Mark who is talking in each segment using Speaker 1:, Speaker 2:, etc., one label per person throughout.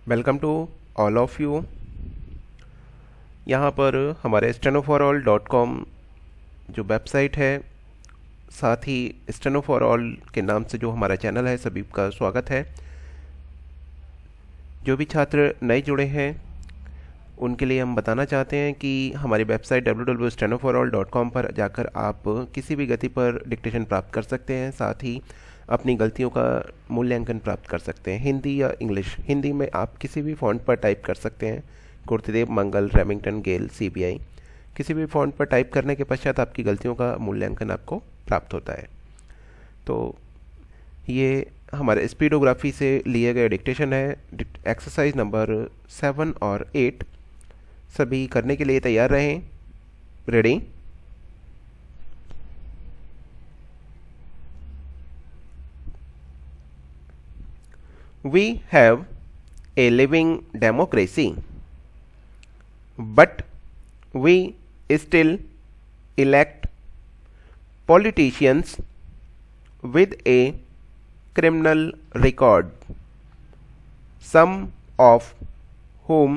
Speaker 1: Welcome to all of you. यहाँ पर हमारे stenoforall.com जो वेबसाइट है, साथ ही स्टेनो फॉर ऑल के नाम से जो हमारा चैनल है, सभी का स्वागत है। जो भी छात्र नए जुड़े हैं उनके लिए हम बताना चाहते हैं कि हमारी वेबसाइट www.stenoforall.com पर जाकर आप किसी भी गति पर डिक्टेशन प्राप्त कर सकते हैं, साथ ही अपनी गलतियों का मूल्यांकन प्राप्त कर सकते हैं। हिंदी या इंग्लिश, हिंदी में आप किसी भी फ़ॉन्ट पर टाइप कर सकते हैं, कुर्तदेव, मंगल, रेमिंगटन, गेल, सीबीआई, किसी भी फ़ॉन्ट पर टाइप करने के पश्चात आपकी गलतियों का मूल्यांकन आपको प्राप्त होता है। तो ये हमारे स्पीडोग्राफी से लिए गए डिक्टेशन है। एक्सरसाइज नंबर 7 और 8 सभी करने के लिए तैयार रहें। Ready? We have a living democracy, but we still elect politicians with a criminal record, some of whom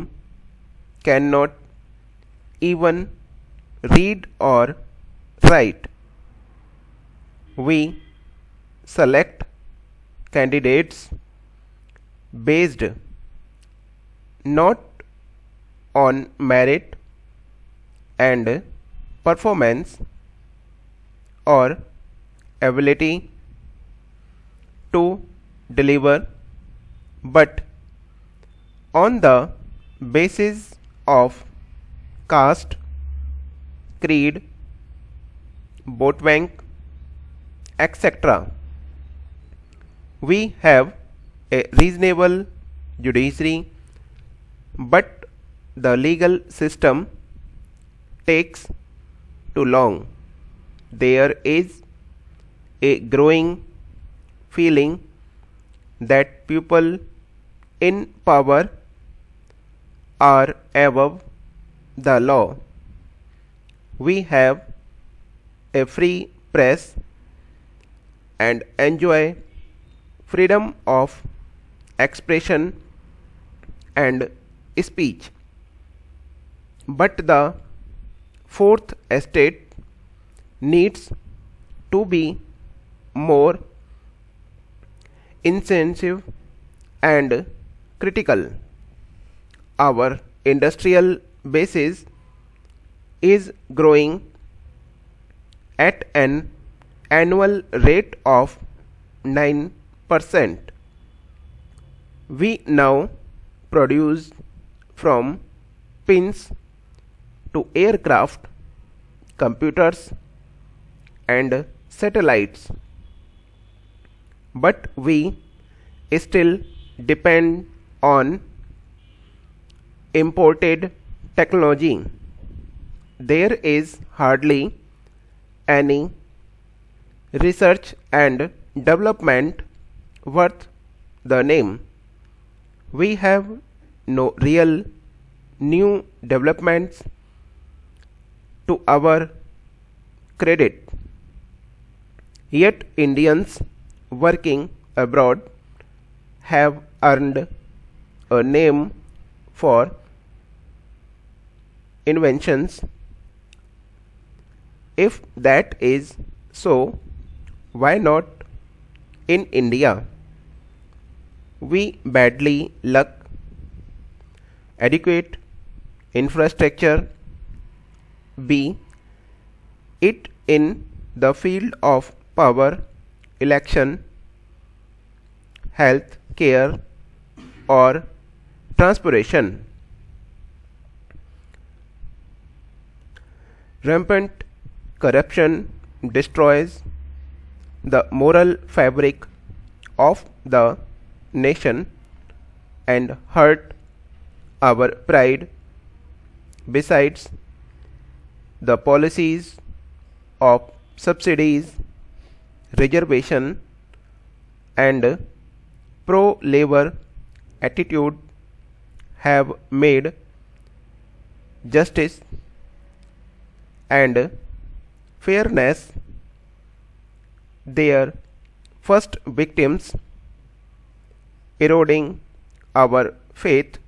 Speaker 1: cannot even read or write. We select candidates based not on merit and performance or ability to deliver, but on the basis of caste, creed, vote bank, etc. We have a reasonable judiciary, but the legal system takes too long. There is a growing feeling that people in power are above the law. We have a free press and enjoy freedom of expression and speech, but the fourth estate needs to be more insensitive and critical. Our industrial basis is growing at an annual rate of 9%. We now produce from pins to aircraft, computers and satellites, but we still depend on imported technology. There is hardly any research and development worth the name. We have no real new developments to our credit. Yet Indians working abroad have earned a name for inventions. If that is so, why not in India? We badly lack adequate infrastructure, be it in the field of power, election, health care or transportation. Rampant corruption destroys the moral fabric of the nation and hurt our pride. Besides, the policies of subsidies, reservation and pro-labor attitude have made justice and fairness their first victims, eroding our faith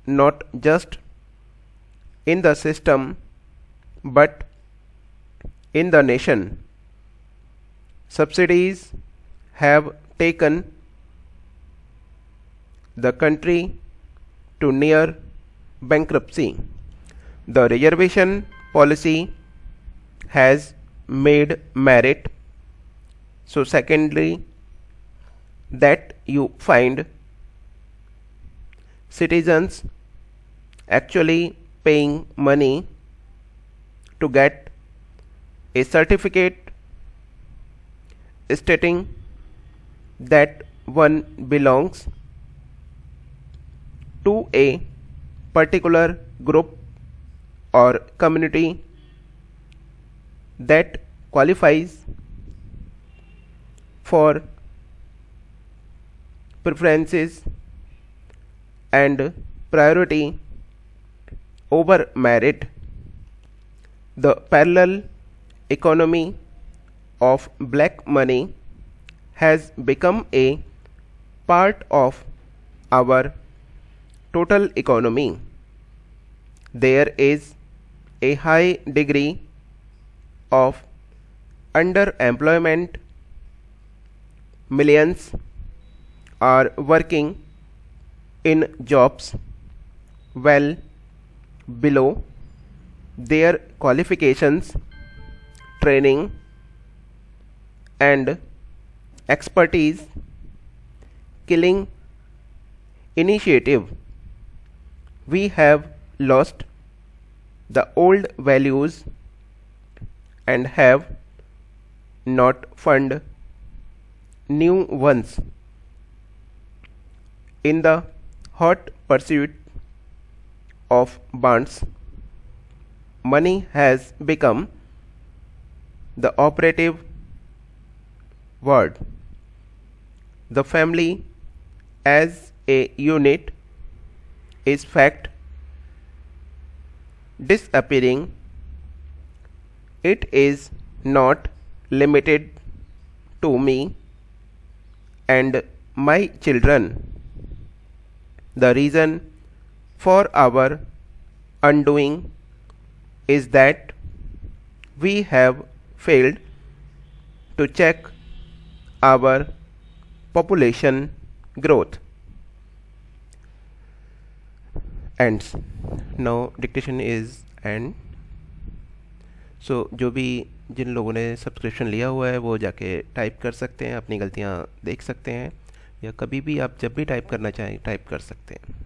Speaker 1: not just in the system but in the nation. Subsidies have taken the country to near bankruptcy. The reservation policy has made merit so secondly that you find citizens actually paying money to get a certificate stating that one belongs to a particular group or community that qualifies for preferences and priority over merit. The parallel economy of black money has become a part of our total economy. There is a high degree of underemployment. Millions are working in jobs well below their qualifications, training, and expertise, killing initiative. We have lost the old values and have not found new ones. In the hot pursuit of bonds, money has become the operative word. The family as a unit is fact disappearing. It is not limited to me and my children. The reason for our undoing is that we have failed to check our population growth. Ends. Now dictation is end. सो जो भी जिन लोगों ने subscription लिया हुआ है वो जाके type कर सकते हैं, अपनी गलतियाँ देख सकते हैं, या कभी भी आप जब भी टाइप करना चाहें टाइप कर सकते हैं.